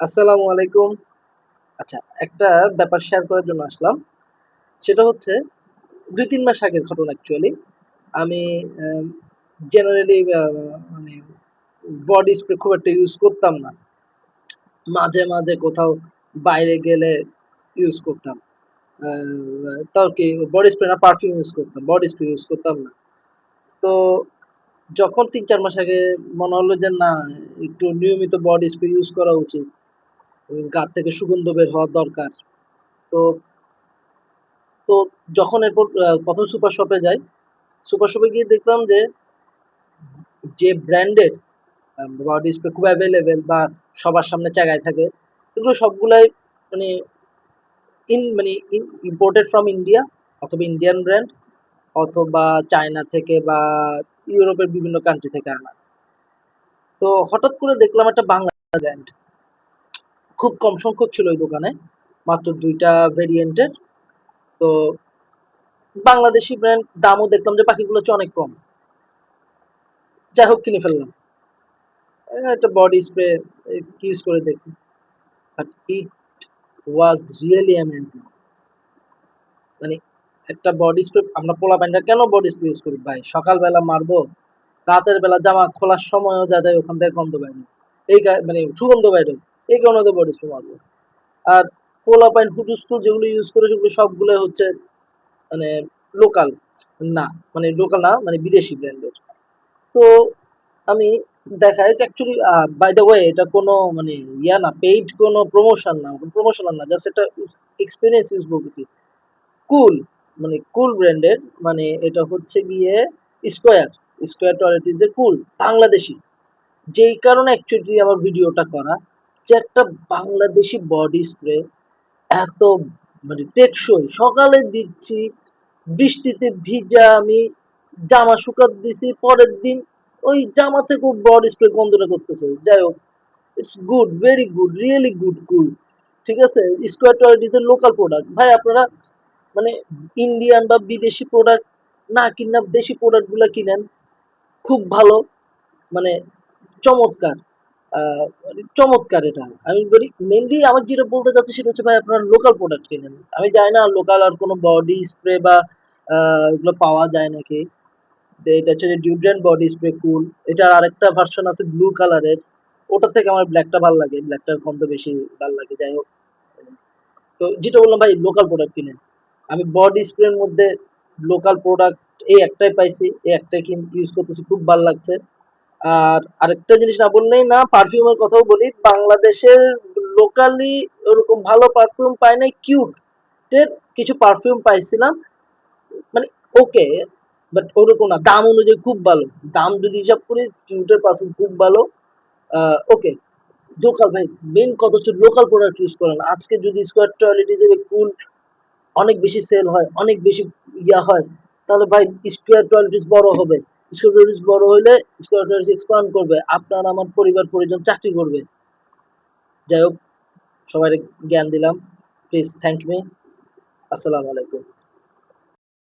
আসসালামু আলাইকুম। আচ্ছা, একটা ব্যাপার শেয়ার করার জন্য আসলাম। সেটা হচ্ছে ২-৩ মাস আগের ঘটনা অ্যাকচুয়ালি। আমি আ জেনারেলি মানে বডি স্প্রে খুব একটা ইউজ করতাম না। মাঝে মাঝে কোথাও বাইরে গেলে ইউজ করতাম। আ তাও কি বডি স্প্রে না পারফিউম ইউজ করতাম। বডি স্প্রে ইউজ করতাম না। তো যখন ৩-৪ মাস আগে মনে হলো যে না একটু নিয়মিত বডি স্প্রে ইউজ করা উচিত। গা থেকে সুগন্ধ বের হওয়া দরকার। তো তো যখন এরপর ১ম সুপার শপে যাই, সুপার শপে গিয়ে দেখলাম যে ব্র্যান্ডের বডি স্প্রে খুব এভেইলেবল বা সবার সামনে চাগায় থাকে, এগুলো সবগুলাই মানে ইম্পোর্টেড ফ্রম ইন্ডিয়া অথবা ইন্ডিয়ান ব্র্যান্ড অথবা চায়না থেকে বা ইউরোপের বিভিন্ন কান্ট্রি থেকে আনা। তো হঠাৎ করে দেখলাম একটা বাংলা ব্র্যান্ড। খুব কম সংখ্যক ছিল ওই দোকানে। মাত্র ২ টা ভেরিয়েন্টের। তো বাংলাদেশি ব্র্যান্ড দামও দেখলাম যে বাকিগুলোর চেয়ে অনেক কম। যাই হোক কিনে ফেললাম। একটা বডি স্প্রে ইউজ করে দেখি। But it was really amazing. মানে একটা বডি স্প্রে আমরা পোলাপাইনরা কেন বডি স্প্রে ইউজ করি ভাই? সকালবেলা মারবো, রাতের বেলা জামা খোলার সময়ও যাতে ওখান থেকে গন্ধ বের হয়। মানে সুগন্ধ বের হয়। এই কারণে তো বডি স্প্রে মারবো। আর পোলাপাইন হুজুস যেগুলো ইউজ করে সেগুলো সবগুলো হচ্ছে মানে লোকাল না, মানে লোকাল না মানে বিদেশি ব্র্যান্ডের। তো আমি দেখাই অ্যাকচুয়ালি বাই দ্য ওয়ে এটা কোনো মানে ইয়া না পেইড কোনো প্রমোশনাল না জাস্ট এটা এক্সপেরিয়েন্স ইউজ করতেছি কুল মানে কুল ব্র্যান্ডের মানে এটা হচ্ছে গিয়ে স্কোয়ার স্কোয়ার টয়লেটিজের কুল বাংলাদেশি যেই কারণে অ্যাকচুয়ালি আমার ভিডিওটা করা যে একটা বাংলাদেশি বডি স্প্রে এত মানে টেকসই সকালে দিচ্ছি বৃষ্টিতে ভিজা আমি জামা শুকাতে দিছি পরের দিন ওই জামা থেকে বডি স্প্রে গন্ধটা করতেছে যাই হোক it's good very good really good cool ঠিক আছে Square toilet is a local product ভাই আপনারা মানে ইন্ডিয়ান বা বিদেশি প্রোডাক্ট না কিনা দেশি প্রোডাক্ট গুলা কিনেন খুব ভালো মানে চমৎকার মানে চমৎকার এটা আমি বলি মেনলি আমার যেটা বলতে চাচ্ছি সেটা হচ্ছে ভাই আপনারা লোকাল প্রোডাক্ট কিনেন আমি জানি না লোকাল আর কোনো বডি স্প্রে বা এগুলো পাওয়া যায় নাকি এটা হচ্ছে যে ডিওড্রেন্ট বডি স্প্রে কুল এটার আরেকটা ভার্সন আছে ব্লু কালারের ওটার থেকে আমার ব্ল্যাকটা ভালো লাগে ব্ল্যাকটার গন্ধ বেশি ভালো লাগে যাই হোক তো যেটা বললাম ভাই লোকাল প্রোডাক্ট কিনেন আমি বডি স্প্রের মধ্যে লোকাল প্রোডাক্ট এই একটাই পাইছি এই একটাই ইউজ করতেছি খুব ভালো লাগছে আর আরেকটা জিনিস না বললেই না পারফিউমের কথাও বলি বাংলাদেশের লোকালি ওরকম ভালো পারফিউম পাই নাই কিউট এর কিছু পারফিউম পাইছিলাম মানে ওকে বাট ওরকম না দাম অনুযায়ী খুব ভালো দাম যদি হিসাব করি কিউটের পারফিউম খুব ভালো ওকে লোকাল ভাই মেন কথা হচ্ছে লোকাল প্রোডাক্ট ইউজ করেন আজকে যদি স্কোয়ার টয়লেট হিসেবে কুল অনেক বেশি সেল হয় অনেক বেশি ইয়া হয় তাহলে ভাই স্কোয়ার টয়লেটিস বড় হবে স্কোয়ার টয়লেটিস বড় হলে স্কোয়ার টয়লেটিস এক্সপান্ড করবে আপনার আমার পরিবার পরিজন চাকরি করবে যাই হোক সবাই জ্ঞান দিলাম প্লিজ থ্যাংক মি আসসালামু আলাইকুম